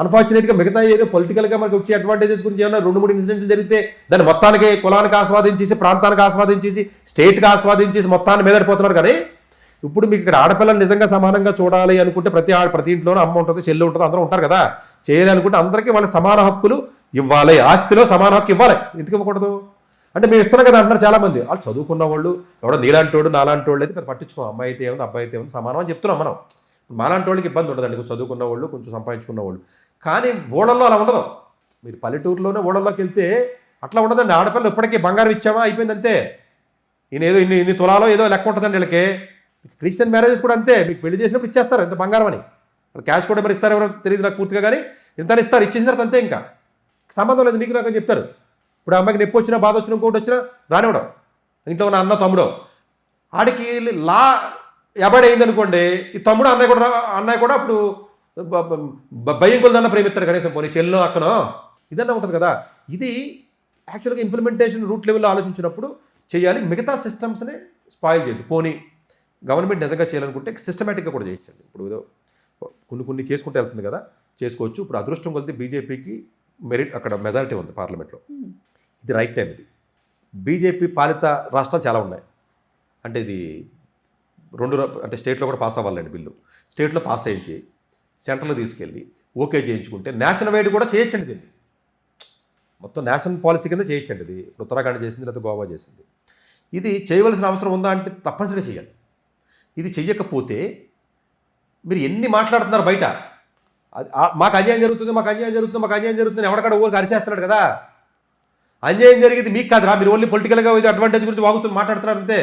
అన్ఫార్చునేట్గా మిగతా ఏదో పొలిటికల్గా మనకు వచ్చే అడ్వాంటేజెస్ గురించి ఏమైనా 2-3 ఇన్సిడెంట్లు జరిగితే దాన్ని మొత్తానికి కులానికి ఆస్వాదించేసి, ప్రాంతానికి ఆస్వాదించేసి, స్టేట్కి ఆస్వాదించేసి మొత్తాన్ని మీదడిపోతున్నారు. కానీ ఇప్పుడు మీకు ఇక్కడ ఆడపిల్లని నిజంగా సమానంగా చూడాలి అనుకుంటే ప్రతి ఇంట్లోనూ అమ్మ ఉంటుంది, చెల్లి ఉంటుంది, అందరూ ఉంటారు కదా. చేయాలి అనుకుంటే అందరికీ వాళ్ళ సమాన హక్కులు ఇవ్వాలి, ఆస్తిలో సమాన హక్కు ఇవ్వాలి. ఎందుకు ఇవ్వకూడదు అంటే మేము ఇస్తున్నాం కదా అంటున్నారు చాలామంది. వాళ్ళు చదువుకున్న వాళ్ళు ఎవడో నీలాంటోడు నాలాంటి వాళ్ళు అయితే పెద్ద పట్టించుకో, అమ్మాయి అయితే ఏముంది అబ్బాయి అయితే ఏముంది సమానం అని చెప్తున్నాం మనం. మాలాంటి వాళ్ళకి ఇబ్బంది ఉండదండి, కొంచెం చదువుకున్న వాళ్ళు, కొంచెం సంపాదించుకున్న వాళ్ళు. కానీ ఊళ్ళల్లో అలా ఉండదు. మీరు పల్లెటూరులోనే ఊళ్ళల్లోకి వెళ్తే అట్లా ఉండదండి. ఆడపిల్లలు ఇప్పటికీ బంగారం ఇచ్చామా అయిపోయింది అంతే. ఈయన ఏదో ఇన్ని తులాలో ఏదో లెక్క ఉంటుందండి వీళ్ళకి. క్రిస్టియన్ మ్యారేజెస్ కూడా అంతే, మీకు పెళ్లి చేసినప్పుడు ఇచ్చేస్తారు ఎంత బంగారం అని. క్యాష్ కూడా మరి ఇస్తారు ఎవరో తెలియదు నాకు పూర్తిగా, కానీ ఇంత ఇస్తారు, ఇచ్చేసిన తర్వాత అంతే. ఇంకా సంబంధం లేదు నీకు నాకు అని చెప్తారు. ఇప్పుడు అమ్మాయికి నొప్పి వచ్చినా, బాధ వచ్చినా, ఇంకోటి వచ్చినా రానివ్వడం. ఇంట్లో ఉన్న అన్న తమ్ముడు ఆడికి లా ఎబడి అయింది అనుకోండి, ఈ తమ్ముడు అన్నయ్య కూడా అప్పుడు భయంకులదన్న ప్రేమిస్తారు కనీసం, పోనీ చెల్లో అక్కనో ఇదన్నా ఉంటుంది కదా. ఇది యాక్చువల్గా ఇంప్లిమెంటేషన్ రూట్ లెవెల్లో ఆలోచించినప్పుడు చేయాలి. మిగతా సిస్టమ్స్ని స్పాయిల్ చేయదు. పోనీ గవర్నమెంట్ నిజంగా చేయాలనుకుంటే సిస్టమేటిక్గా కూడా చేయొచ్చండి. ఇప్పుడు ఏదో కొన్ని చేసుకుంటూ వెళ్తుంది కదా, చేసుకోవచ్చు. ఇప్పుడు అదృష్టం కొలితే బీజేపీకి మెరిట్ అక్కడ మెజారిటీ ఉంది పార్లమెంట్లో. ఇది రైట్ టైం. ఇది బీజేపీ పాలిత రాష్ట్రాలు చాలా ఉన్నాయి. అంటే ఇది అంటే స్టేట్లో కూడా పాస్ అవ్వాలండి బిల్లు. స్టేట్లో పాస్ చేయించి సెంట్రల్లో తీసుకెళ్ళి ఓకే చేయించుకుంటే నేషనల్ వైడ్ కూడా చేయొచ్చండి. దీన్ని మొత్తం నేషనల్ పాలసీ కింద చేయొచ్చండి. ఇది ఉత్తరాఖండ్ చేసింది, లేకపోతే గోవా చేసింది. ఇది చేయవలసిన అవసరం ఉందా అంటే తప్పనిసరిగా చేయాలి. ఇది చెయ్యకపోతే మీరు ఎన్ని మాట్లాడుతున్నారు బయట, మాకు అన్యాయం జరుగుతుంది, మాకు అన్యాయం జరుగుతుంది, మాకు అన్యాయం జరుగుతుంది, ఎవరికడ ఊరికి అరిచేస్తున్నాడు కదా. అన్యాయం జరిగింది మీకు కాదురా, మీరు ఓన్లీ పొలిటికల్గా ఇది అడ్వాంటేజ్ గురించి వాగుతూ మాట్లాడుతున్నారు అంతే.